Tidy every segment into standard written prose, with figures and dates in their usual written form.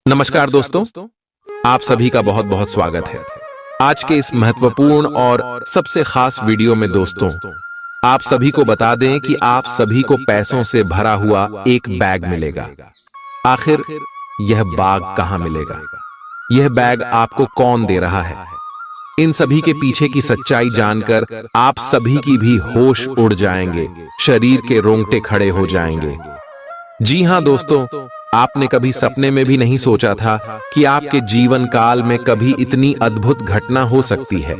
नमस्कार दोस्तों, आप सभी का बहुत बहुत स्वागत है। आज के इस महत्वपूर्ण और सबसे खास वीडियो में दोस्तों, आप सभी को बता दें कि आप सभी को पैसों से भरा हुआ एक बैग मिलेगा। आखिर यह बैग कहां मिलेगा? यह बैग आपको कौन दे रहा है? इन सभी के पीछे की सच्चाई जानकर आप सभी की भी होश उड़ जाएंगे, शरीर के रोंगटे खड़े हो जाएंगे। जी हां दोस्तों, आपने कभी सपने में भी नहीं सोचा था कि आपके जीवन काल में कभी इतनी अद्भुत घटना हो सकती है।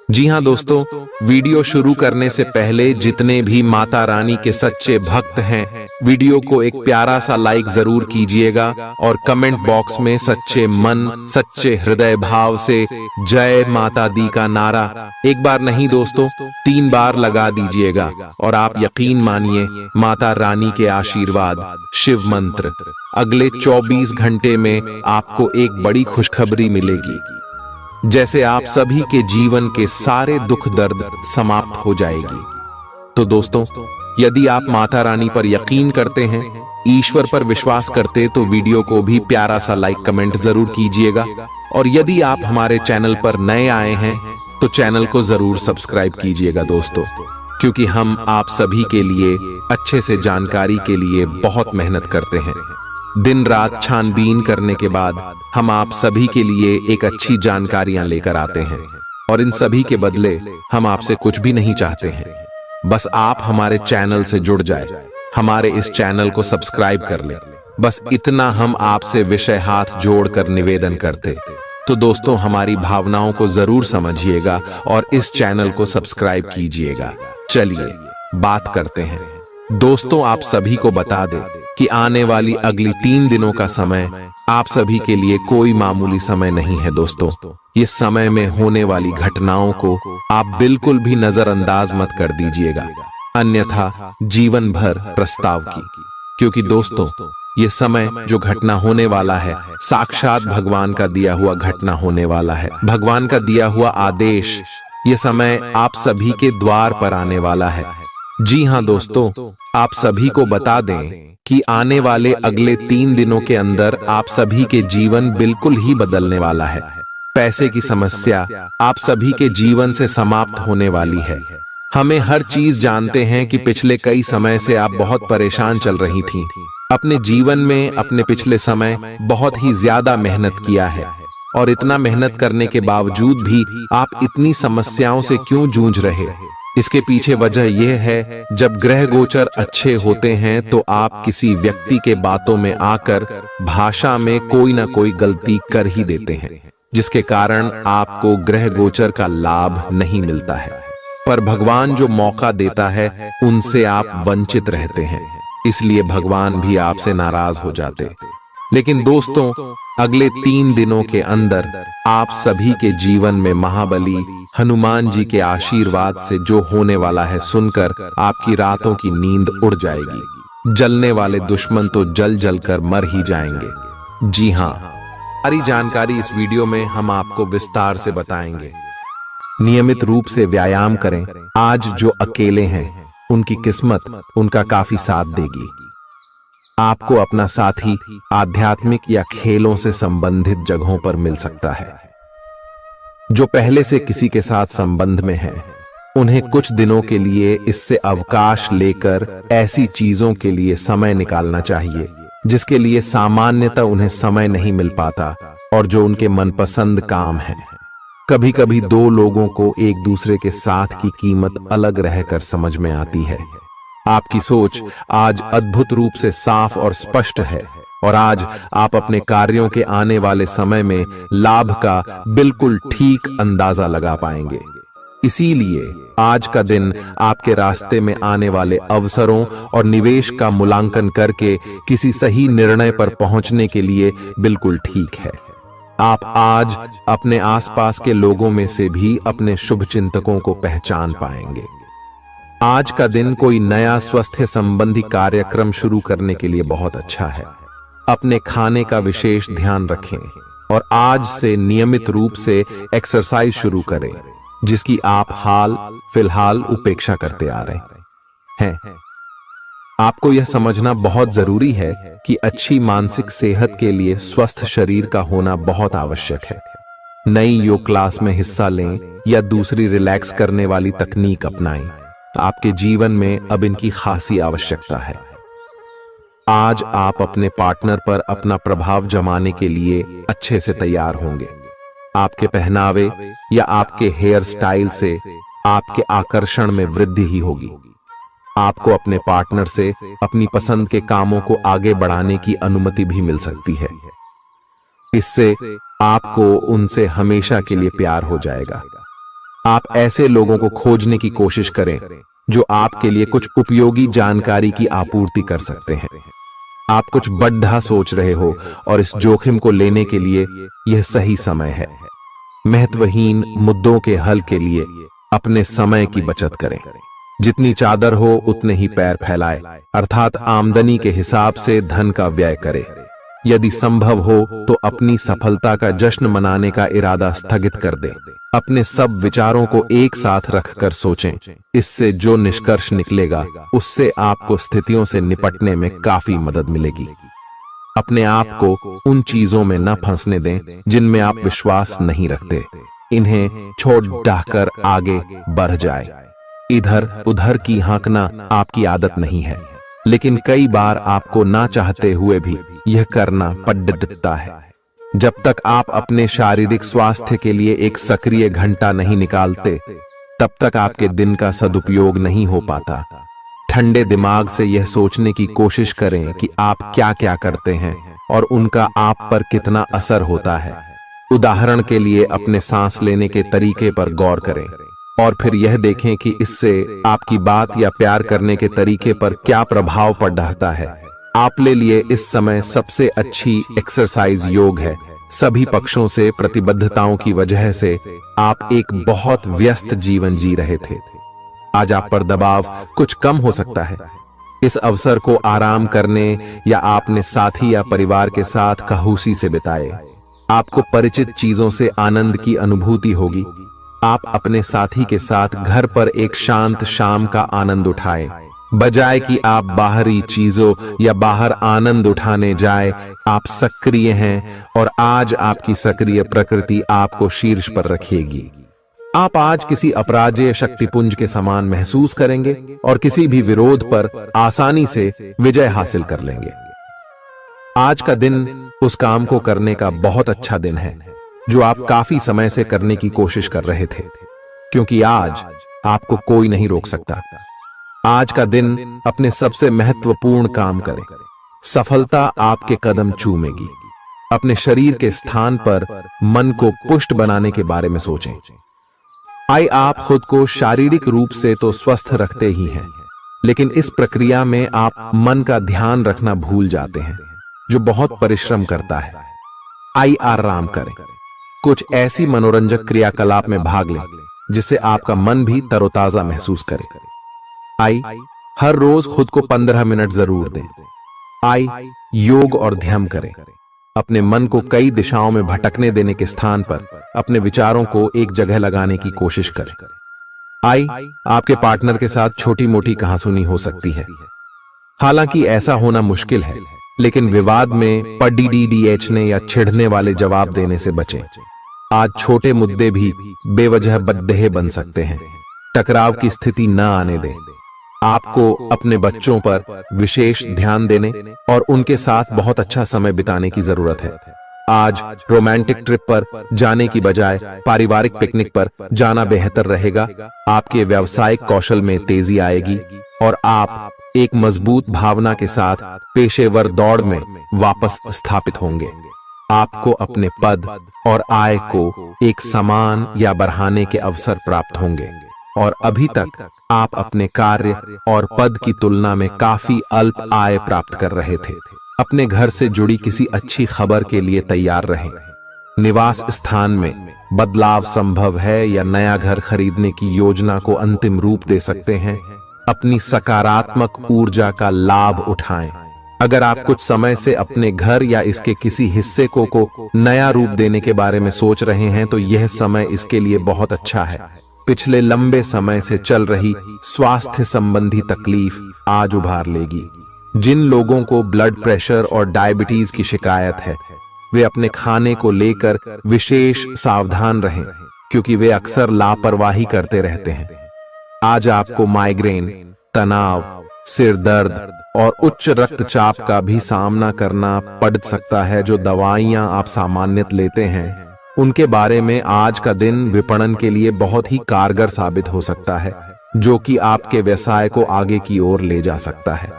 जी हां दोस्तों, वीडियो शुरू करने से पहले जितने भी माता रानी के सच्चे भक्त हैं, वीडियो को एक प्यारा सा लाइक जरूर कीजिएगा और कमेंट बॉक्स में सच्चे मन, सच्चे हृदय भाव से जय माता दी का नारा एक बार नहीं दोस्तों 3 बार लगा दीजिएगा और आप यकीन मानिए माता रानी के आशीर्वाद, शिव मंत्र अगले 24 घंटे में आपको एक बड़ी खुशखबरी मिलेगी। जैसे आप सभी के जीवन के सारे दुख दर्द समाप्त हो जाएगी। तो दोस्तों, यदि आप माता रानी पर यकीन करते हैं, ईश्वर पर विश्वास करते, तो वीडियो को भी प्यारा सा लाइक कमेंट जरूर कीजिएगा। और यदि आप हमारे चैनल पर नए आए हैं तो चैनल को जरूर सब्सक्राइब कीजिएगा दोस्तों, क्योंकि हम आप सभी के लिए अच्छे से जानकारी के लिए बहुत मेहनत करते हैं। दिन रात छानबीन करने के बाद हम आप सभी के लिए एक अच्छी जानकारियां लेकर आते हैं और इन सभी के बदले हम आपसे कुछ भी नहीं चाहते हैं। बस आप हमारे चैनल से जुड़ जाए, हमारे इस चैनल को सब्सक्राइब कर ले, बस इतना हम आपसे विषय हाथ जोड़कर निवेदन करते। तो दोस्तों, हमारी भावनाओं को जरूर समझिएगा और इस चैनल को सब्सक्राइब कीजिएगा। चलिए बात करते हैं दोस्तों। आप सभी को बता दें कि आने वाली अगली 3 दिनों का समय आप सभी के लिए कोई मामूली समय नहीं है दोस्तों। इस समय में होने वाली घटनाओं को आप बिल्कुल भी नजरअंदाज मत कर दीजिएगा, अन्यथा जीवन भर प्रस्ताव की। क्योंकि दोस्तों, ये समय जो घटना होने वाला है, साक्षात भगवान का दिया हुआ घटना होने वाला है, भगवान का दिया हुआ आदेश। ये समय आप सभी के द्वार पर आने वाला है। जी हां दोस्तों, आप सभी को बता दें कि आने वाले अगले 3 दिनों के अंदर आप सभी के जीवन बिल्कुल ही बदलने वाला है। पैसे की समस्या आप सभी के जीवन से समाप्त होने वाली है। हमें हर चीज जानते हैं कि पिछले कई समय से आप बहुत परेशान चल रही थीं। अपने जीवन में अपने पिछले समय बहुत ही ज्यादा मेहनत किया है और इतना मेहनत करने के बावजूद भी आप इतनी समस्याओं से क्यों जूझ रहे? इसके पीछे वजह यह है, जब ग्रह गोचर अच्छे होते हैं तो आप किसी व्यक्ति के बातों में आकर भाषा में कोई ना कोई गलती कर ही देते हैं, जिसके कारण आपको ग्रह गोचर का लाभ नहीं मिलता है। पर भगवान जो मौका देता है उनसे आप वंचित रहते हैं, इसलिए भगवान भी आपसे नाराज हो जाते। लेकिन दोस्तों, अगले 3 दिनों के अंदर आप सभी के जीवन में महाबली हनुमान जी के आशीर्वाद से जो होने वाला है सुनकर आपकी रातों की नींद उड़ जाएगी। जलने वाले दुश्मन तो जल जल कर मर ही जाएंगे। जी हां, सारी जानकारी इस वीडियो में हम आपको विस्तार से बताएंगे। नियमित रूप से व्यायाम करें। आज जो अकेले हैं उनकी किस्मत उनका काफी साथ देगी। आपको अपना साथी आध्यात्मिक या खेलों से संबंधित जगहों पर मिल सकता है। जो पहले से किसी के साथ संबंध में हैं, उन्हें कुछ दिनों के लिए इससे अवकाश लेकर ऐसी चीजों के लिए समय निकालना चाहिए जिसके लिए सामान्यतः उन्हें समय नहीं मिल पाता और जो उनके मनपसंद काम है। कभी कभी 2 लोगों को एक दूसरे के साथ की कीमत अलग रहकर समझ में आती है। आपकी सोच आज अद्भुत रूप से साफ और स्पष्ट है और आज आप अपने कार्यों के आने वाले समय में लाभ का बिल्कुल ठीक अंदाजा लगा पाएंगे। इसीलिए आज का दिन आपके रास्ते में आने वाले अवसरों और निवेश का मूल्यांकन करके किसी सही निर्णय पर पहुंचने के लिए बिल्कुल ठीक है। आप आज अपने आसपास के लोगों में से भी अपने शुभ चिंतकों को पहचान पाएंगे। आज का दिन कोई नया स्वास्थ्य संबंधी कार्यक्रम शुरू करने के लिए बहुत अच्छा है। अपने खाने का विशेष ध्यान रखें और आज से नियमित रूप से एक्सरसाइज शुरू करें, जिसकी आप हाल फिलहाल उपेक्षा करते आ रहे हैं। आपको यह समझना बहुत जरूरी है कि अच्छी मानसिक सेहत के लिए स्वस्थ शरीर का होना बहुत आवश्यक है। नई योग क्लास में हिस्सा लें या दूसरी रिलैक्स करने वाली तकनीक अपनाएं, आपके जीवन में अब इनकी खासी आवश्यकता है। आज आप अपने पार्टनर पर अपना प्रभाव जमाने के लिए अच्छे से तैयार होंगे। आपके पहनावे या आपके हेयर स्टाइल से आपके आकर्षण में वृद्धि ही होगी। आपको अपने पार्टनर से अपनी पसंद के कामों को आगे बढ़ाने की अनुमति भी मिल सकती है। इससे आपको उनसे हमेशा के लिए प्यार हो जाएगा। आप ऐसे लोगों को खोजने की कोशिश करें जो आपके लिए कुछ उपयोगी जानकारी की आपूर्ति कर सकते हैं। आप कुछ बड़ा सोच रहे हो और इस जोखिम को लेने के लिए यह सही समय है। महत्वहीन मुद्दों के हल के लिए अपने समय की बचत करें। जितनी चादर हो उतने ही पैर फैलाए, अर्थात आमदनी के हिसाब से धन का व्यय करें। यदि संभव हो तो अपनी सफलता का जश्न मनाने का इरादा स्थगित कर दें। अपने सब विचारों को एक साथ रखकर सोचें। इससे जो निष्कर्ष निकलेगा उससे आपको स्थितियों से निपटने में काफी मदद मिलेगी। अपने आप को उन चीजों में न फंसने दें जिनमें आप विश्वास नहीं रखते। इन्हें छोड़ डाहकर आगे बढ़ जाए। इधर उधर की हाँकना आपकी आदत नहीं है, लेकिन कई बार आपको ना चाहते हुए भी यह करना पड़ता है। जब तक आप अपने शारीरिक स्वास्थ्य के लिए एक सक्रिय घंटा नहीं निकालते, तब तक आपके दिन का सदुपयोग नहीं हो पाता। ठंडे दिमाग से यह सोचने की कोशिश करें कि आप क्या क्या करते हैं और उनका आप पर कितना असर होता है। उदाहरण के लिए अपने सांस लेने के तरीके पर गौर करें और फिर यह देखें कि इससे आपकी बात या प्यार करने के तरीके पर क्या प्रभाव पड़ रहा है। आप ले लिए इस समय सबसे अच्छी एक्सरसाइज योग है। सभी पक्षों से प्रतिबद्धताओं की वजह से आप एक बहुत व्यस्त जीवन जी रहे थे। आज आप पर दबाव कुछ कम हो सकता है। इस अवसर को आराम करने या अपने साथी या परिवार के साथ खहूसी से बिताए। आपको परिचित चीजों से आनंद की अनुभूति होगी। आप अपने साथी के साथ घर पर एक शांत शाम का आनंद उठाएं। बजाय कि आप बाहरी चीजों या बाहर आनंद उठाने जाए, आप सक्रिय हैं और आज आपकी सक्रिय प्रकृति आपको शीर्ष पर रखेगी। आप आज किसी अपराजेय शक्तिपुंज के समान महसूस करेंगे और किसी भी विरोध पर आसानी से विजय हासिल कर लेंगे। आज का दिन उस काम को करने का बहुत अच्छा दिन है जो आप काफी समय से करने की कोशिश कर रहे थे, क्योंकि आज आपको कोई नहीं रोक सकता। आज का दिन अपने सबसे महत्वपूर्ण काम करें। सफलता आपके कदम चूमेगी। अपने शरीर के स्थान पर मन को पुष्ट बनाने के बारे में सोचें। आप खुद को शारीरिक रूप से तो स्वस्थ रखते ही हैं, लेकिन इस प्रक्रिया में आप मन का ध्यान रखना भूल जाते हैं, जो बहुत परिश्रम करता है। आराम करें। कुछ ऐसी मनोरंजक क्रियाकलाप में भाग लें जिससे आपका मन भी तरोताजा महसूस करे। हर रोज खुद को 15 मिनट जरूर दें। योग और ध्यान करें। अपने मन को कई दिशाओं में भटकने देने के स्थान पर अपने विचारों को एक जगह लगाने की कोशिश करें। आपके पार्टनर के साथ छोटी मोटी कहासुनी हो सकती है। हालांकि ऐसा होना मुश्किल है, लेकिन विवाद में पढ़ने या छिड़ने वाले जवाब देने से बचें। आज छोटे मुद्दे भी बेवजह बद्देह बन सकते हैं। टकराव की स्थिति न आने दें। आपको अपने बच्चों पर विशेष ध्यान देने और उनके साथ बहुत अच्छा समय बिताने की जरूरत है। आज रोमांटिक ट्रिप पर जाने की बजाय पारिवारिक पिकनिक पर जाना बेहतर रहेगा। आपके व्यावसायिक कौशल में तेजी आएगी और आप एक मजबूत भावना के साथ पेशेवर दौड़ में वापस स्थापित होंगे। आपको अपने पद और आय को एक समान या बढ़ाने के अवसर प्राप्त होंगे और अभी तक आप अपने कार्य और पद की तुलना में काफी अल्प आय प्राप्त कर रहे थे। अपने घर से जुड़ी किसी अच्छी खबर के लिए तैयार रहें। निवास स्थान में बदलाव संभव है या नया घर खरीदने की योजना को अंतिम रूप दे सकते हैं। अपनी सकारात्मक ऊर्जा का लाभ उठाएं। अगर आप कुछ समय से अपने घर या इसके किसी हिस्से को नया रूप देने के बारे में सोच रहे हैं तो यह समय इसके लिए बहुत अच्छा है। पिछले लंबे समय से चल रही स्वास्थ्य संबंधी तकलीफ आज उभार लेगी। जिन लोगों को ब्लड प्रेशर और डायबिटीज की शिकायत है, वे अपने खाने को लेकर विशेष सावधान रहें, क्योंकि वे अक्सर लापरवाही करते रहते हैं। आज आपको माइग्रेन, तनाव, सिर दर्द और उच्च रक्तचाप का भी सामना करना पड़ सकता है। जो दवाइयां आप सामान्यतः लेते हैं, उनके बारे में आज का दिन विपणन के लिए बहुत ही कारगर साबित हो सकता है, जो कि आपके व्यवसाय को आगे की ओर ले जा सकता है।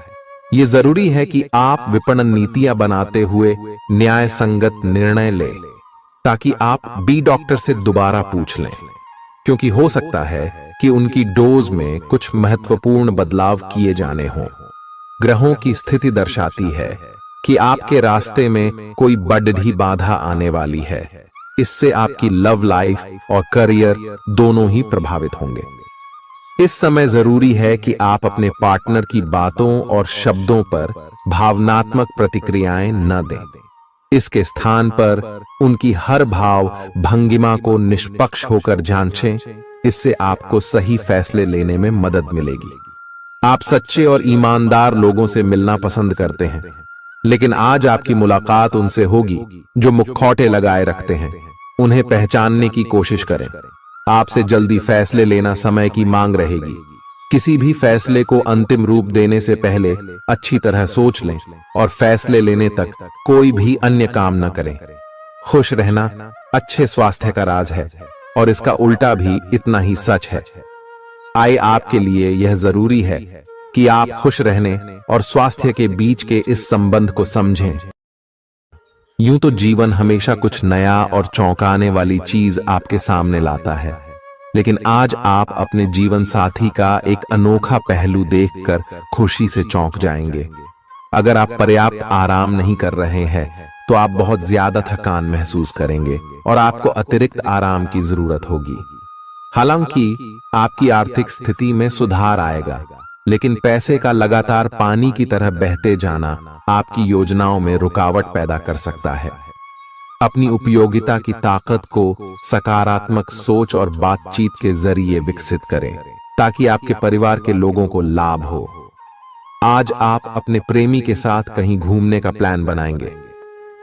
ये जरूरी है कि आप विपणन नीतियां बनाते हुए न्याय संगत निर्णय लें, ताकि आप बी डॉक्टर से दोबारा पूछ लें, क्योंकि हो सकता है कि उनकी डोज में कुछ महत्वपूर्ण बदलाव किए जाने हों। ग्रहों की स्थिति दर्शाती है कि आपके रास्ते में कोई बड़ी बाधा आने वाली है। इससे आपकी लव लाइफ और करियर दोनों ही प्रभावित होंगे। इस समय जरूरी है कि आप अपने पार्टनर की बातों और शब्दों पर भावनात्मक प्रतिक्रियाएं न दें। इसके स्थान पर उनकी हर भाव भंगिमा को निष्पक्ष होकर जांचें। इससे आपको सही फैसले लेने में मदद मिलेगी। आप सच्चे और ईमानदार लोगों से मिलना पसंद करते हैं, लेकिन आज आपकी मुलाकात उनसे होगी जो मुखौटे लगाए रखते हैं। उन्हें पहचानने की कोशिश करें। आपसे जल्दी फैसले लेना समय की मांग रहेगी। किसी भी फैसले को अंतिम रूप देने से पहले अच्छी तरह सोच लें और फैसले लेने तक कोई भी अन्य काम न करें। खुश रहना अच्छे स्वास्थ्य का राज है, और इसका उल्टा भी इतना ही सच है। आए आपके लिए यह जरूरी है कि आप खुश रहने और स्वास्थ्य के बीच के इस संबंध को समझें। यूं तो जीवन हमेशा कुछ नया और चौंकाने वाली चीज आपके सामने लाता है, लेकिन आज आप अपने जीवन साथी का एक अनोखा पहलू देखकर खुशी से चौंक जाएंगे। अगर आप पर्याप्त आराम नहीं कर रहे हैं, तो आप बहुत ज्यादा थकान महसूस करेंगे और आपको अतिरिक्त आराम की जरूरत होगी। हालांकि आपकी आर्थिक स्थिति में सुधार आएगा, लेकिन पैसे का लगातार पानी की तरह बहते जाना आपकी योजनाओं में रुकावट पैदा कर सकता है। अपनी उपयोगिता की ताकत को सकारात्मक सोच और बातचीत के जरिए विकसित करें, ताकि आपके परिवार के लोगों को लाभ हो। आज आप अपने प्रेमी के साथ कहीं घूमने का प्लान बनाएंगे,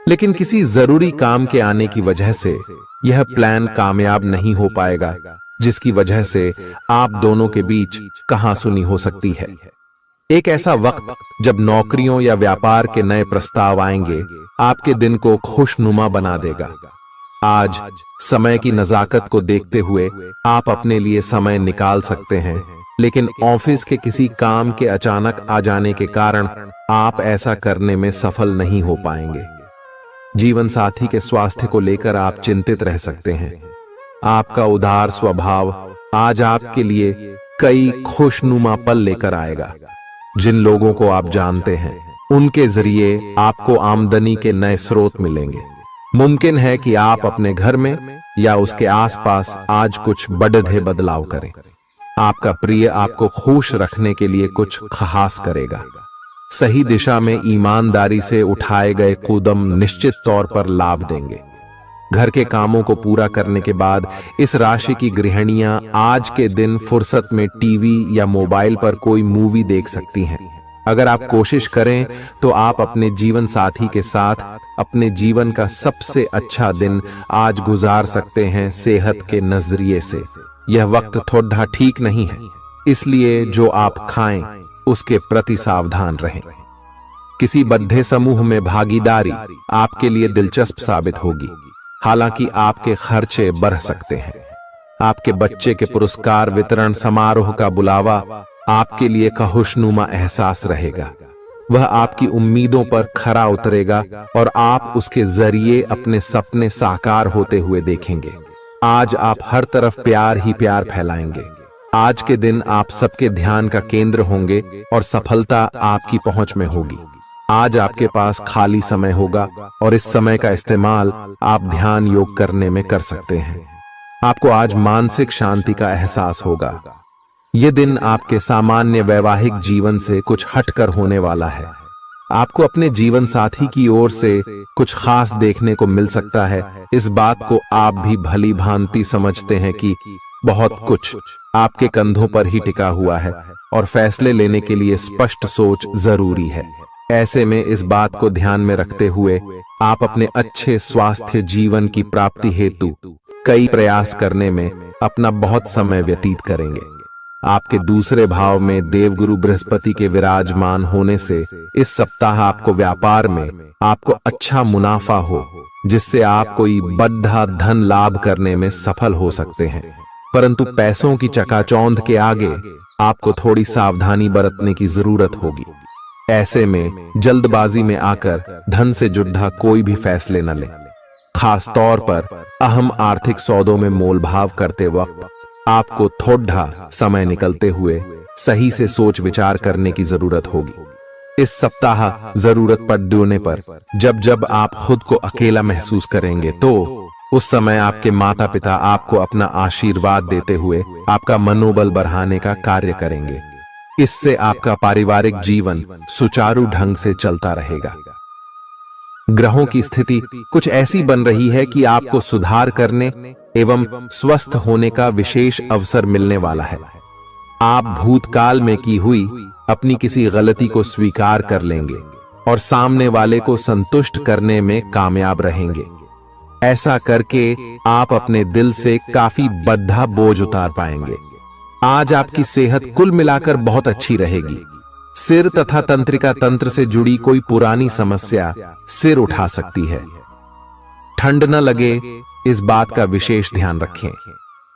लेकिन किसी जरूरी काम के आने की वजह से यह प्लान कामयाब नहीं हो पाएगा, जिसकी वजह से आप दोनों के बीच कहासुनी हो सकती है। एक ऐसा वक्त जब नौकरियों या व्यापार के नए प्रस्ताव आएंगे, आपके दिन को खुशनुमा बना देगा। आज समय की नजाकत को देखते हुए आप अपने लिए समय निकाल सकते हैं, लेकिन ऑफिस के किसी काम के अचानक आ जाने के कारण आप ऐसा करने में सफल नहीं हो पाएंगे। जीवन साथी के स्वास्थ्य को लेकर आप चिंतित रह सकते हैं। आपका उदार स्वभाव आज आपके लिए कई खुशनुमा पल लेकर आएगा। जिन लोगों को आप जानते हैं, उनके जरिए आपको आमदनी के नए स्रोत मिलेंगे। मुमकिन है कि आप अपने घर में या उसके आसपास आज कुछ बड़े बदलाव करें। आपका प्रिय आपको खुश रखने के लिए कुछ खास करेगा। सही दिशा में ईमानदारी से उठाए गए कदम निश्चित तौर पर लाभ देंगे। घर के कामों को पूरा करने के बाद इस राशि की गृहिणियां आज के दिन फुर्सत में टीवी या मोबाइल पर कोई मूवी देख सकती हैं। अगर आप कोशिश करें तो आप अपने जीवन साथी के साथ अपने जीवन का सबसे अच्छा दिन आज गुजार सकते हैं। सेहत के नजरिए से यह वक्त थोड़ा ठीक नहीं है, इसलिए जो आप खाएं उसके प्रति सावधान रहें। किसी बद्धे समूह में भागीदारी आपके लिए दिलचस्प साबित होगी, हालांकि आपके खर्चे बढ़ सकते हैं। आपके बच्चे के पुरस्कार वितरण समारोह का बुलावा आपके लिए खुशनुमा एहसास रहेगा। वह आपकी उम्मीदों पर खरा उतरेगा और आप उसके जरिए अपने सपने साकार होते हुए देखेंगे। आज आप हर तरफ प्यार ही प्यार फैलाएंगे। आज के दिन आप सबके ध्यान का केंद्र होंगे और सफलता आपकी पहुंच में होगी। आज आपके पास खाली समय होगा और इस समय का इस्तेमाल आप ध्यान योग करने में कर सकते हैं। आपको आज मानसिक शांति का एहसास होगा। यह दिन आपके सामान्य वैवाहिक जीवन से कुछ हटकर होने वाला है। आपको अपने जीवन साथी की ओर से कुछ खास देखने को मिल सकता है। इस बात को आप भी भली भांति समझते हैं कि बहुत कुछ आपके कंधों पर ही टिका हुआ है और फैसले लेने के लिए स्पष्ट सोच जरूरी है। ऐसे में इस बात को ध्यान में रखते हुए आप अपने अच्छे स्वास्थ्य जीवन की प्राप्ति हेतु कई प्रयास करने में अपना बहुत समय व्यतीत करेंगे। आपके दूसरे भाव में देवगुरु बृहस्पति के विराजमान होने से इस सप्ताह आपको व्यापार में आपको अच्छा मुनाफा हो, जिससे आप कोई बड़ा धन लाभ करने में सफल हो सकते हैं। परंतु पैसों की चकाचौंध के आगे आपको थोड़ी सावधानी बरतने की जरूरत होगी। ऐसे में जल्दबाजी में आकर धन से जुड़ा कोई भी फैसले न लें। खास तौर पर अहम आर्थिक सौदों में मोलभाव करते वक्त आपको थोड़ा समय निकलते हुए सही से सोच विचार करने की जरूरत होगी। इस सप्ताह जरूरत पड़ने पर जब जब आप खुद को अकेला महसूस करेंगे तो उस समय आपके माता पिता आपको अपना आशीर्वाद देते हुए आपका मनोबल बढ़ाने का कार्य करेंगे। इससे आपका पारिवारिक जीवन सुचारू ढंग से चलता रहेगा। ग्रहों की स्थिति कुछ ऐसी बन रही है कि आपको सुधार करने एवं स्वस्थ होने का विशेष अवसर मिलने वाला है। आप भूतकाल में की हुई अपनी किसी गलती को स्वीकार कर लेंगे और सामने वाले को संतुष्ट करने में कामयाब रहेंगे। ऐसा करके आप अपने दिल से काफी बड़ा बोझ उतार पाएंगे। आज आपकी सेहत कुल मिलाकर बहुत अच्छी रहेगी। सिर तथा तंत्रिका तंत्र से जुड़ी कोई पुरानी समस्या सिर उठा सकती है। ठंड न लगे इस बात का विशेष ध्यान रखें,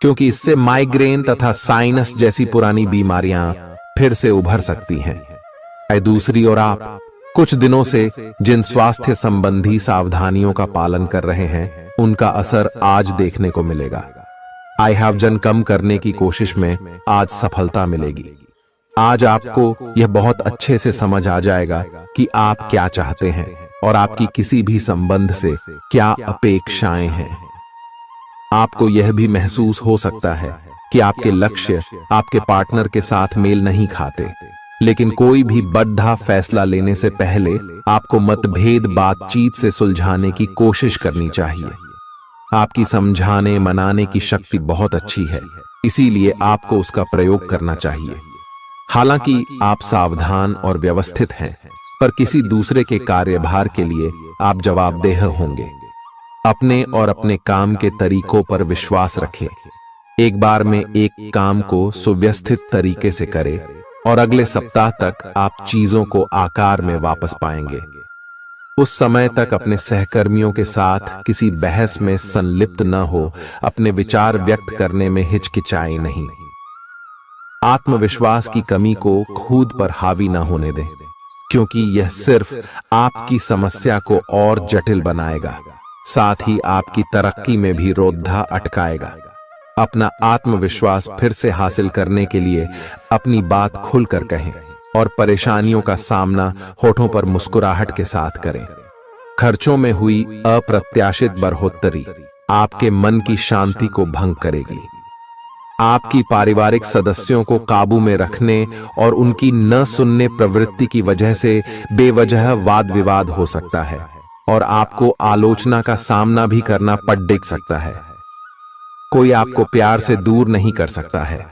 क्योंकि इससे माइग्रेन तथा साइनस जैसी पुरानी बीमारियां फिर से उभर सकती हैं। दूसरी ओर आप कुछ दिनों से जिन स्वास्थ्य संबंधी सावधानियों का पालन कर रहे हैं, उनका असर आज देखने को मिलेगा। आई वजन कम करने की कोशिश में आज सफलता मिलेगी। आज आपको यह बहुत अच्छे से समझ आ जाएगा कि आप क्या चाहते हैं और आपकी किसी भी संबंध से क्या अपेक्षाएं हैं। आपको यह भी महसूस हो सकता है कि आपके लक्ष्य आपके पार्टनर के साथ मेल नहीं खाते, लेकिन कोई भी बड़ा फैसला लेने से पहले आपको मतभेद बातचीत से सुलझाने की कोशिश करनी चाहिए। आपकी समझाने मनाने की शक्ति बहुत अच्छी है, इसीलिए आपको उसका प्रयोग करना चाहिए। हालांकि आप सावधान और व्यवस्थित हैं, पर किसी दूसरे के कार्यभार के लिए आप जवाबदेह होंगे। अपने और अपने काम के तरीकों पर विश्वास रखें। एक बार में एक काम को सुव्यवस्थित तरीके से करें और अगले सप्ताह तक आप चीजों को आकार में वापस पाएंगे। उस समय तक अपने सहकर्मियों के साथ किसी बहस में संलिप्त न हो, अपने विचार व्यक्त करने में हिचकिचाएं नहीं। आत्मविश्वास की कमी को खुद पर हावी न होने दें, क्योंकि यह सिर्फ आपकी समस्या को और जटिल बनाएगा, साथ ही आपकी तरक्की में भी रोधा अटकाएगा। अपना आत्मविश्वास फिर से हासिल करने के लिए अपनी बात खुलकर कहें और परेशानियों का सामना होठों पर मुस्कुराहट के साथ करें। खर्चों में हुई अप्रत्याशित बढ़ोतरी आपके मन की शांति को भंग करेगी। आपकी पारिवारिक सदस्यों को काबू में रखने और उनकी न सुनने प्रवृत्ति की वजह से बेवजह वाद विवाद हो सकता है और आपको आलोचना का सामना भी करना पड़ सकता है। कोई आपको प्यार से दूर नहीं कर सकता है।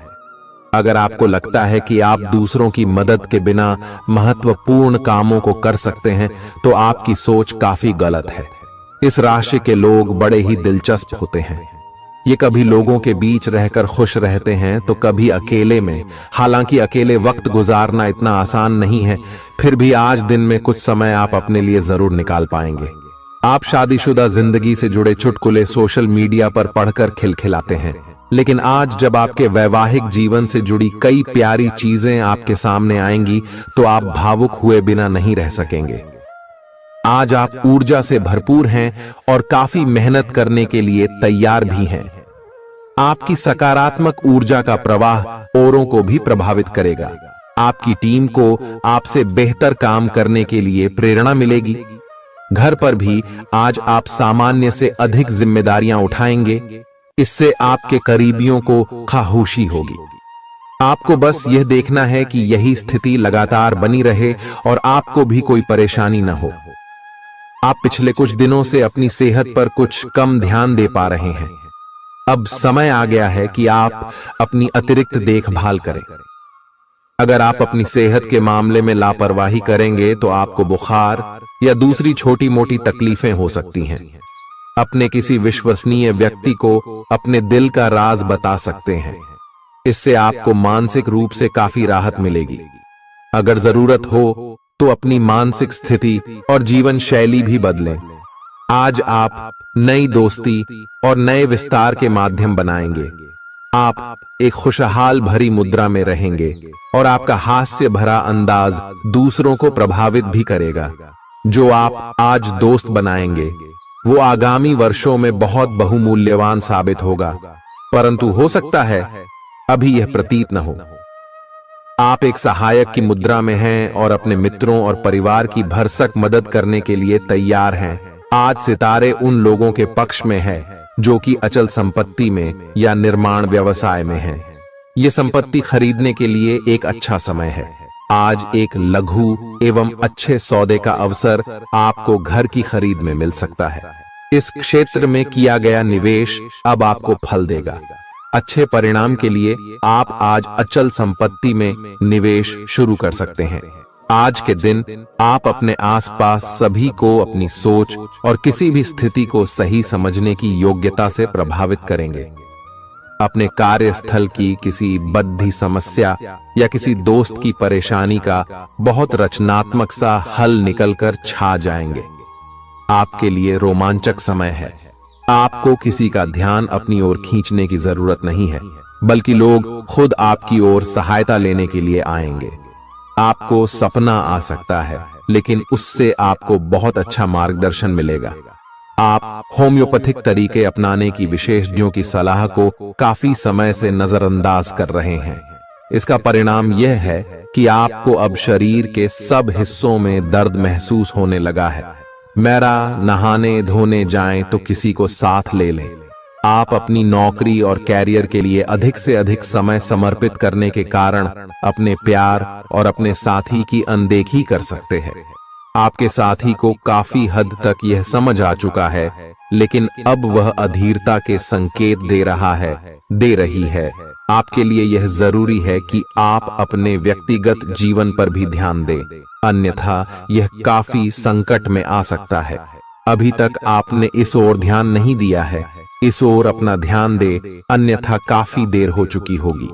अगर आपको लगता है कि आप दूसरों की मदद के बिना महत्वपूर्ण कामों को कर सकते हैं, तो आपकी सोच काफी गलत है। इस राशि के लोग बड़े ही दिलचस्प होते हैं। ये कभी लोगों के बीच रहकर खुश रहते हैं तो कभी अकेले में। हालांकि अकेले वक्त गुजारना इतना आसान नहीं है, फिर भी आज दिन में कुछ समय आप अपने लिए जरूर निकाल पाएंगे। आप शादीशुदा जिंदगी से जुड़े चुटकुले सोशल मीडिया पर पढ़कर खिलखिलाते हैं, लेकिन आज जब आपके वैवाहिक जीवन से जुड़ी कई प्यारी चीजें आपके सामने आएंगी तो आप भावुक हुए बिना नहीं रह सकेंगे। आज आप ऊर्जा से भरपूर हैं और काफी मेहनत करने के लिए तैयार भी हैं। आपकी सकारात्मक ऊर्जा का प्रवाह औरों को भी प्रभावित करेगा। आपकी टीम को आपसे बेहतर काम करने के लिए प्रेरणा मिलेगी। घर पर भी आज आप सामान्य से अधिक जिम्मेदारियां उठाएंगे। इससे आपके करीबियों को खामोशी होगी। आपको बस यह देखना है कि यही स्थिति लगातार बनी रहे और आपको भी कोई परेशानी न हो। आप पिछले कुछ दिनों से अपनी सेहत पर कुछ कम ध्यान दे पा रहे हैं। अब समय आ गया है कि आप अपनी अतिरिक्त देखभाल करें। अगर आप अपनी सेहत के मामले में लापरवाही करेंगे तो आपको बुखार या दूसरी छोटी मोटी तकलीफें हो सकती हैं। अपने किसी विश्वसनीय व्यक्ति को अपने दिल का राज बता सकते हैं। इससे आपको मानसिक रूप से काफी राहत मिलेगी। अगर जरूरत हो तो अपनी मानसिक स्थिति और जीवन शैली भी बदलें। आज आप नई दोस्ती और नए विस्तार के माध्यम बनाएंगे। आप एक खुशहाल भरी मुद्रा में रहेंगे और आपका हास्य भरा अंदाज दूसरों को प्रभावित भी करेगा। जो आप आज दोस्त बनाएंगे वो आगामी वर्षों में बहुत बहुमूल्यवान साबित होगा, परंतु हो सकता है अभी यह प्रतीत न हो। आप एक सहायक की मुद्रा में हैं और अपने मित्रों और परिवार की भरसक मदद करने के लिए तैयार हैं। आज सितारे उन लोगों के पक्ष में है जो कि अचल संपत्ति में या निर्माण व्यवसाय में हैं। ये संपत्ति खरीदने के लिए एक अच्छा समय है। आज एक लघु एवं अच्छे सौदे का अवसर आपको घर की खरीद में मिल सकता है। इस क्षेत्र में किया गया निवेश अब आपको फल देगा। अच्छे परिणाम के लिए आप आज अचल संपत्ति में निवेश शुरू कर सकते हैं। आज के दिन आप अपने आसपास सभी को अपनी सोच और किसी भी स्थिति को सही समझने की योग्यता से प्रभावित करेंगे। अपने कार्यस्थल की किसी बद्धी समस्या या किसी दोस्त की परेशानी का बहुत रचनात्मक सा हल निकलकर छा जाएंगे। आपके लिए रोमांचक समय है। आपको किसी का ध्यान अपनी ओर खींचने की जरूरत नहीं है, बल्कि लोग खुद आपकी ओर सहायता लेने के लिए आएंगे। आपको सपना आ सकता है, लेकिन उससे आपको बहुत अच्छा मार्गदर्शन मिलेगा। आप होम्योपैथिक तरीके अपनाने की विशेषज्ञों की सलाह को काफी समय से नजरअंदाज कर रहे हैं। इसका परिणाम यह है कि आपको अब शरीर के सब हिस्सों में दर्द महसूस होने लगा है। मेरा नहाने धोने जाएं तो किसी को साथ ले लें। आप अपनी नौकरी और कैरियर के लिए अधिक से अधिक समय समर्पित करने के कारण अपने प्यार और अपने साथी की अनदेखी कर सकते हैं। आपके साथी को काफी हद तक यह समझ आ चुका है, लेकिन अब वह अधीरता के संकेत दे रही है। आपके लिए यह जरूरी है कि आप अपने व्यक्तिगत जीवन पर भी ध्यान दें, अन्यथा यह काफी संकट में आ सकता है। अभी तक आपने इस ओर ध्यान नहीं दिया है। इस ओर अपना ध्यान दे, अन्यथा काफी देर हो चुकी होगी।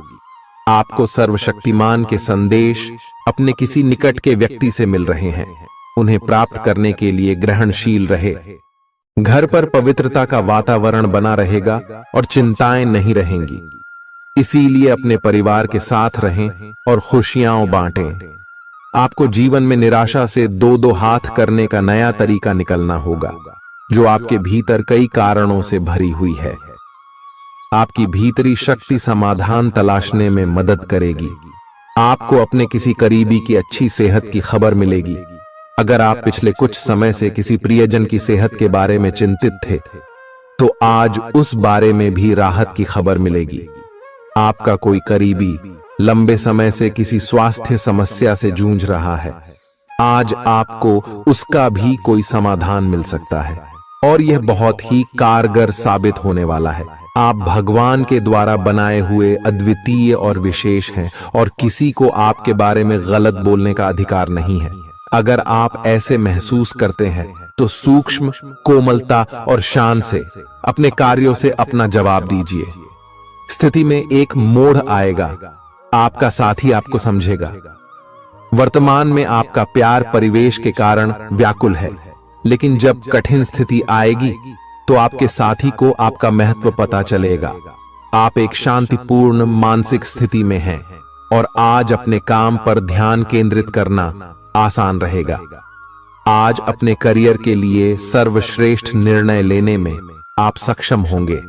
आपको सर्वशक्तिमान के संदेश अपने किसी निकट के व्यक्ति से मिल रहे हैं। उन्हें प्राप्त करने के लिए ग्रहणशील रहे। घर पर पवित्रता का वातावरण बना रहेगा और चिंताएं नहीं रहेंगी। इसीलिए अपने परिवार के साथ रहें और खुशियां बांटें। आपको जीवन में निराशा से दो दो हाथ करने का नया तरीका निकलना होगा, जो आपके भीतर कई कारणों से भरी हुई है। आपकी भीतरी शक्ति समाधान तलाशने में मदद करेगी। आपको अपने किसी करीबी की अच्छी सेहत की खबर मिलेगी। अगर आप पिछले कुछ समय से किसी प्रियजन की सेहत के बारे में चिंतित थे, तो आज उस बारे में भी राहत की खबर मिलेगी। आपका कोई करीबी लंबे समय से किसी स्वास्थ्य समस्या से जूझ रहा है। आज आपको उसका भी कोई समाधान मिल सकता है और यह बहुत ही कारगर साबित होने वाला है। आप भगवान के द्वारा बनाए हुए अद्वितीय और विशेष हैं और किसी को आपके बारे में गलत बोलने का अधिकार नहीं है। अगर आप ऐसे महसूस करते हैं तो सूक्ष्म, कोमलता और शान से अपने कार्यों से अपना जवाब दीजिए। स्थिति में एक मोड़ आएगा। आपका साथी आपको समझेगा। वर्तमान में आपका प्यार परिवेश के कारण व्याकुल है, लेकिन जब कठिन स्थिति आएगी तो आपके साथी को आपका महत्व पता चलेगा। आप एक शांतिपूर्ण मानसिक स्थिति में हैं और आज अपने काम पर ध्यान केंद्रित करना आसान रहेगा। आज अपने करियर के लिए सर्वश्रेष्ठ निर्णय लेने में आप सक्षम होंगे,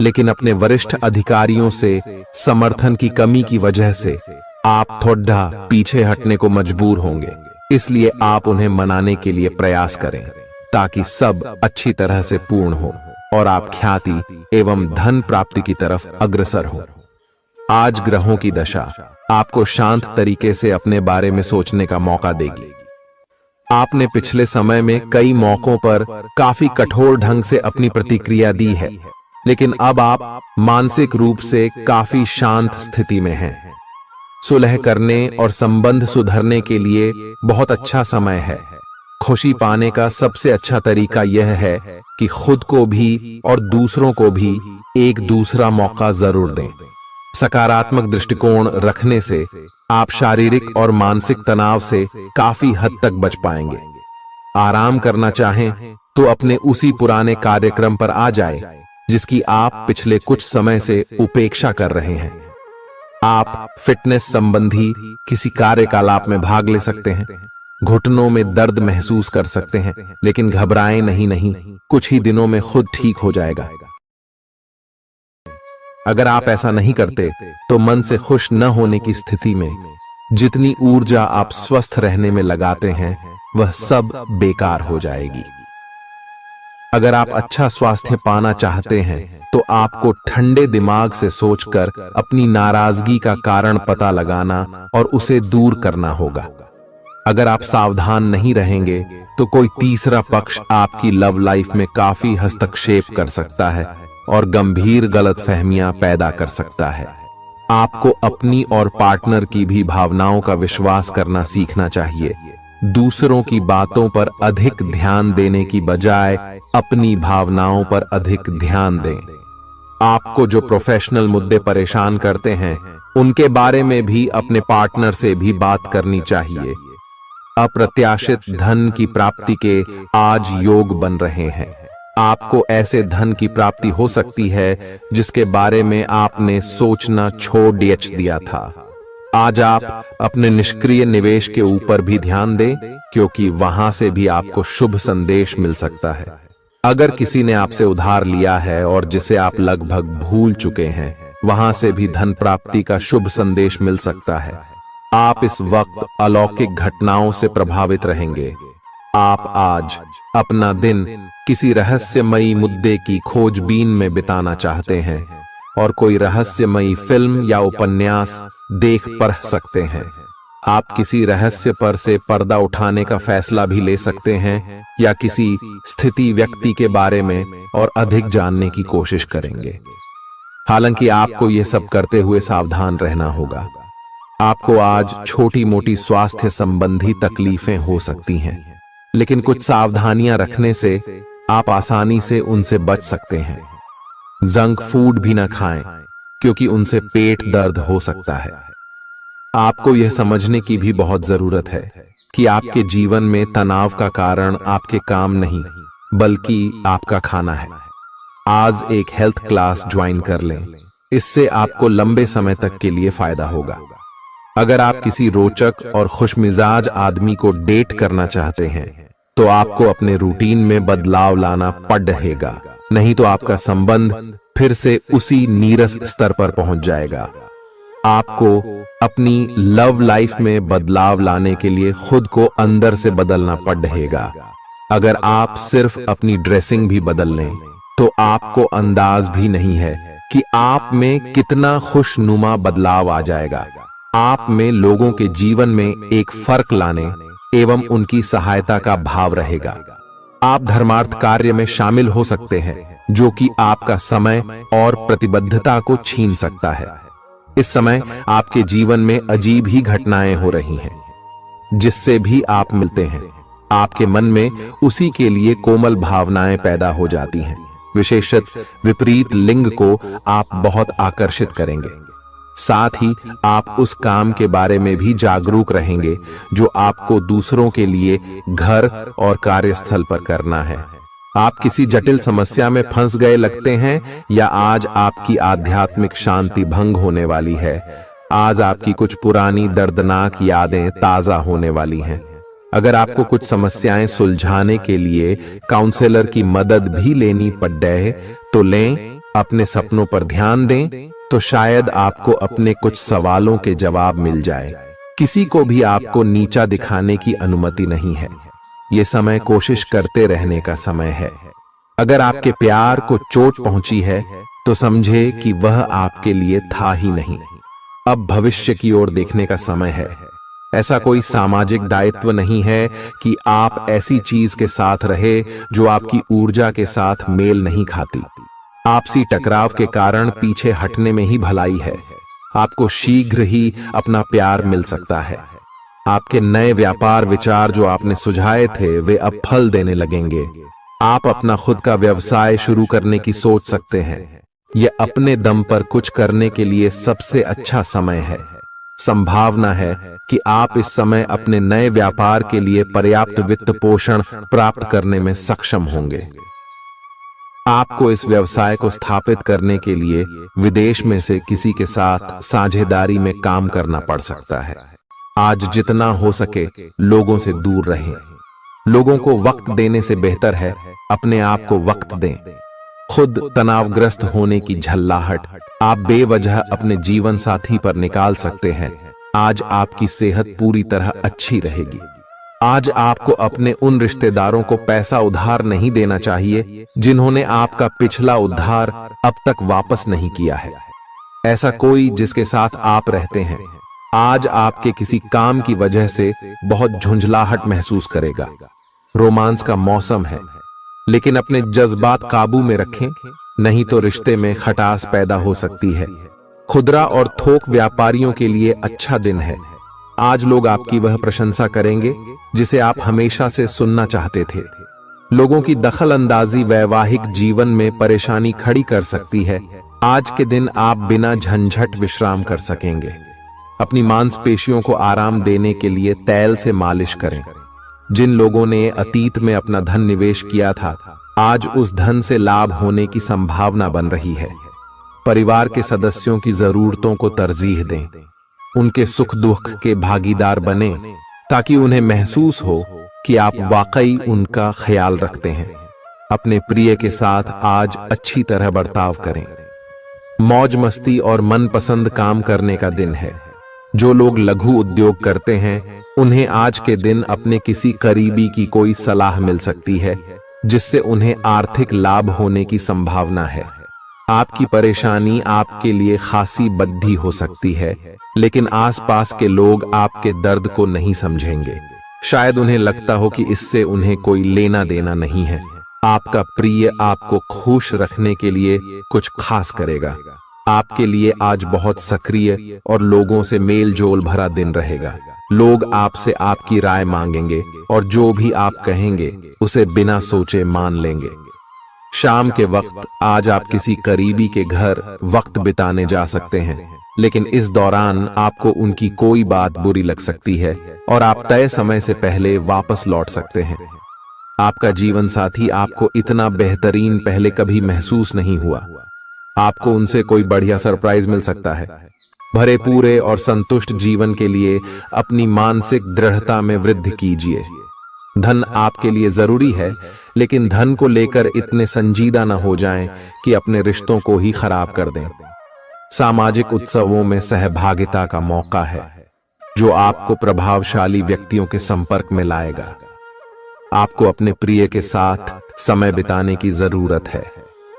लेकिन अपने वरिष्ठ अधिकारियों से समर्थन की कमी की वजह से आप थोड़ा पीछे हटने को मजबूर होंगे। इसलिए आप उन्हें मनाने के लिए प्रयास करें ताकि सब अच्छी तरह से पूर्ण हो और आप ख्याति एवं धन प्राप्ति की तरफ अग्रसर हो। आज ग्रहों की दशा आपको शांत तरीके से अपने बारे में सोचने का मौका देगी। आपने पिछले समय में कई मौकों पर काफी कठोर ढंग से अपनी प्रतिक्रिया दी है, लेकिन अब आप मानसिक रूप से काफी शांत स्थिति में हैं। सुलह करने और संबंध सुधरने के लिए बहुत अच्छा समय है। खुशी पाने का सबसे अच्छा तरीका यह है कि खुद को भी और दूसरों को भी एक दूसरा मौका जरूर दें। सकारात्मक दृष्टिकोण रखने से आप शारीरिक और मानसिक तनाव से काफी हद तक बच पाएंगे। आराम करना चाहें तो अपने उसी पुराने कार्यक्रम पर आ जाएं, जिसकी आप पिछले कुछ समय से उपेक्षा कर रहे हैं। आप फिटनेस संबंधी किसी कार्यकलाप में भाग ले सकते हैं। घुटनों में दर्द महसूस कर सकते हैं, लेकिन घबराएं नहीं, कुछ ही दिनों में खुद ठीक हो जाएगा। अगर आप ऐसा नहीं करते तो मन से खुश न होने की स्थिति में जितनी ऊर्जा आप स्वस्थ रहने में लगाते हैं वह सब बेकार हो जाएगी। अगर आप अच्छा स्वास्थ्य पाना चाहते हैं तो आपको ठंडे दिमाग से सोचकर अपनी नाराजगी का कारण पता लगाना और उसे दूर करना होगा। अगर आप सावधान नहीं रहेंगे तो कोई तीसरा पक्ष आपकी लव लाइफ में काफी हस्तक्षेप कर सकता है और गंभीर गलतफहमियां पैदा कर सकता है। आपको अपनी और पार्टनर की भी भावनाओं का विश्वास करना सीखना चाहिए। दूसरों की बातों पर अधिक ध्यान देने की बजाय अपनी भावनाओं पर अधिक ध्यान दें। आपको जो प्रोफेशनल मुद्दे परेशान करते हैं उनके बारे में भी अपने पार्टनर से भी बात करनी चाहिए। अप्रत्याशित धन की प्राप्ति के आज योग बन रहे हैं। आपको ऐसे धन की प्राप्ति हो सकती है जिसके बारे में आपने सोचना छोड़ दिया था। आज आप अपने निष्क्रिय निवेश के ऊपर भी ध्यान दें, क्योंकि वहां से भी आपको शुभ संदेश मिल सकता है। अगर किसी ने आपसे उधार लिया है और जिसे आप लगभग भूल चुके हैं, वहां से भी धन प्राप्ति का शुभ संदेश मिल सकता है। आप इस वक्त अलौकिक घटनाओं से प्रभावित रहेंगे। आप आज अपना दिन किसी रहस्यमयी मुद्दे की खोजबीन में बिताना चाहते हैं और कोई रहस्यमयी फिल्म या उपन्यास देख पढ़ सकते हैं। आप किसी रहस्य पर से पर्दा उठाने का फैसला भी ले सकते हैं या किसी स्थिति व्यक्ति के बारे में और अधिक जानने की कोशिश करेंगे। हालांकि आपको यह सब करते हुए सावधान रहना होगा। आपको आज छोटी मोटी स्वास्थ्य संबंधी तकलीफें हो सकती हैं, लेकिन कुछ सावधानियां रखने से आप आसानी से उनसे बच सकते हैं। जंक फूड भी न खाएं, क्योंकि उनसे पेट दर्द हो सकता है। आपको यह समझने की भी बहुत जरूरत है कि आपके जीवन में तनाव का कारण आपके काम नहीं, बल्कि आपका खाना है। आज एक हेल्थ क्लास ज्वाइन कर लें, इससे आपको लंबे समय तक के लिए फायदा होगा। अगर आप किसी रोचक और खुशमिजाज आदमी को डेट करना चाहते हैं तो आपको अपने रूटीन में बदलाव लाना पड़ेगा, नहीं तो आपका संबंध फिर से उसी नीरस स्तर पर पहुंच जाएगा। आपको अपनी लव लाइफ में बदलाव लाने के लिए खुद को अंदर से बदलना पड़ेगा। अगर आप सिर्फ अपनी ड्रेसिंग भी बदल लें तो आपको अंदाज भी नहीं है कि आप में कितना खुशनुमा बदलाव आ जाएगा। आप में लोगों के जीवन में एक फर्क लाने एवं उनकी सहायता का भाव रहेगा। आप धर्मार्थ कार्य में शामिल हो सकते हैं, जो कि आपका समय और प्रतिबद्धता को छीन सकता है। इस समय आपके जीवन में अजीब ही घटनाएं हो रही हैं। जिससे भी आप मिलते हैं, आपके मन में उसी के लिए कोमल भावनाएं पैदा हो जाती हैं। विशेषतः विपरीत लिंग को आप बहुत आकर्षित करेंगे। साथ ही आप उस काम के बारे में भी जागरूक रहेंगे जो आपको दूसरों के लिए घर और कार्यस्थल पर करना है। आप किसी जटिल समस्या में फंस गए लगते हैं या आज आपकी आध्यात्मिक शांति भंग होने वाली है। आज आपकी कुछ पुरानी दर्दनाक यादें ताजा होने वाली हैं। अगर आपको कुछ समस्याएं सुलझाने के लिए काउंसलर की मदद भी लेनी पड़े तो लें। अपने सपनों पर ध्यान दें तो शायद आपको अपने कुछ सवालों के जवाब मिल जाए। किसी को भी आपको नीचा दिखाने की अनुमति नहीं है। ये समय कोशिश करते रहने का समय है। अगर आपके प्यार को चोट पहुंची है तो समझे कि वह आपके लिए था ही नहीं। अब भविष्य की ओर देखने का समय है। ऐसा कोई सामाजिक दायित्व नहीं है कि आप ऐसी चीज के साथ रहे जो आपकी ऊर्जा के साथ मेल नहीं खाती। आपसी टकराव के कारण पीछे हटने में ही भलाई है। आपको शीघ्र ही अपना प्यार मिल सकता है। आपके नए व्यापार विचार जो आपने सुझाए थे वे अब फल देने लगेंगे। आप अपना खुद का व्यवसाय शुरू करने की सोच सकते हैं। यह अपने दम पर कुछ करने के लिए सबसे अच्छा समय है। संभावना है कि आप इस समय अपने नए व्यापार के लिए पर्याप्त वित्त पोषण प्राप्त करने में सक्षम होंगे। आपको इस व्यवसाय को स्थापित करने के लिए विदेश में से किसी के साथ साझेदारी में काम करना पड़ सकता है। आज जितना हो सके लोगों से दूर रहें। लोगों को वक्त देने से बेहतर है अपने आप को वक्त दें। खुद तनावग्रस्त होने की झल्लाहट आप बेवजह अपने जीवन साथी पर निकाल सकते हैं। आज आपकी सेहत पूरी तरह अच्छी रहेगी। आज आपको अपने उन रिश्तेदारों को पैसा उधार नहीं देना चाहिए जिन्होंने आपका पिछला उधार अब तक वापस नहीं किया है। ऐसा कोई जिसके साथ आप रहते हैं आज आपके किसी काम की वजह से बहुत झुंझलाहट महसूस करेगा। रोमांस का मौसम है, लेकिन अपने जज्बात काबू में रखें, नहीं तो रिश्ते में खटास पैदा हो सकती है। खुदरा और थोक व्यापारियों के लिए अच्छा दिन है। आज लोग आपकी वह प्रशंसा करेंगे जिसे आप हमेशा से सुनना चाहते थे। लोगों की दखल अंदाजी वैवाहिक जीवन में परेशानी खड़ी कर सकती है। आज के दिन आप बिना झंझट विश्राम कर सकेंगे। अपनी मांसपेशियों को आराम देने के लिए तेल से मालिश करें। जिन लोगों ने अतीत में अपना धन निवेश किया था आज उस धन से लाभ होने की संभावना बन रही है। परिवार के सदस्यों की जरूरतों को तरजीह दें। उनके सुख दुख के भागीदार बने ताकि उन्हें महसूस हो कि आप वाकई उनका ख्याल रखते हैं। अपने प्रिय के साथ आज अच्छी तरह बर्ताव करें। मौज मस्ती और मनपसंद काम करने का दिन है। जो लोग लघु उद्योग करते हैं उन्हें आज के दिन अपने किसी करीबी की कोई सलाह मिल सकती है जिससे उन्हें आर्थिक लाभ होने की संभावना है। आपकी परेशानी आपके लिए खासी बद्धी हो सकती है, लेकिन आसपास के लोग आपके दर्द को नहीं समझेंगे। शायद उन्हें लगता हो कि इससे उन्हें कोई लेना देना नहीं है। आपका प्रिय आपको खुश रखने के लिए कुछ खास करेगा। आपके लिए आज बहुत सक्रिय और लोगों से मेल जोल भरा दिन रहेगा। लोग आपसे आपकी राय मांगेंगे और जो भी आप कहेंगे उसे बिना सोचे मान लेंगे। शाम के वक्त आज आप किसी करीबी के घर वक्त बिताने जा सकते हैं, लेकिन इस दौरान आपको उनकी कोई बात बुरी लग सकती है और आप तय समय से पहले वापस लौट सकते हैं। आपका जीवन साथी आपको इतना बेहतरीन पहले कभी महसूस नहीं हुआ। आपको उनसे कोई बढ़िया सरप्राइज मिल सकता है। भरे पूरे और संतुष्ट जीवन के लिए अपनी मानसिक दृढ़ता में वृद्धि कीजिए। धन आपके लिए जरूरी है, लेकिन धन को लेकर इतने संजीदा न हो जाएं कि अपने रिश्तों को ही खराब कर दें। सामाजिक उत्सवों में सहभागिता का मौका है जो आपको प्रभावशाली व्यक्तियों के संपर्क में लाएगा। आपको अपने प्रिय के साथ समय बिताने की जरूरत है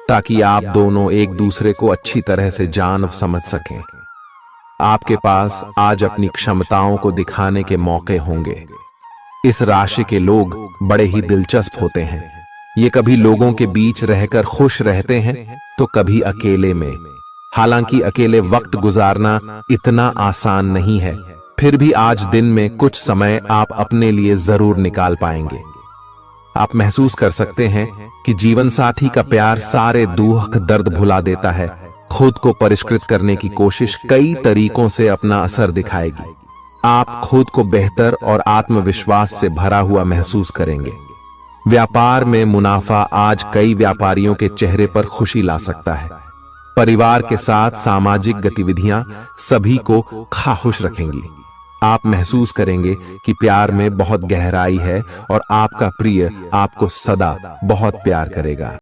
ताकि आप दोनों एक दूसरे को अच्छी तरह से जान समझ सकें। आपके पास आज अपनी क्षमताओं को दिखाने के मौके होंगे। इस राशि के लोग बड़े ही दिलचस्प होते हैं। ये कभी लोगों के बीच रहकर खुश रहते हैं तो कभी अकेले में। हालांकि अकेले वक्त गुजारना इतना आसान नहीं है, फिर भी आज दिन में कुछ समय आप अपने लिए जरूर निकाल पाएंगे। आप महसूस कर सकते हैं कि जीवन साथी का प्यार सारे दुख दर्द भुला देता है। खुद को परिष्कृत करने की कोशिश कई तरीकों से अपना असर दिखाएगी। आप खुद को बेहतर और आत्मविश्वास से भरा हुआ महसूस करेंगे। व्यापार में मुनाफा आज कई व्यापारियों के चेहरे पर खुशी ला सकता है। परिवार के साथ सामाजिक गतिविधियां सभी को खुश रखेंगी। आप महसूस करेंगे कि प्यार में बहुत गहराई है और आपका प्रिय आपको सदा बहुत प्यार करेगा।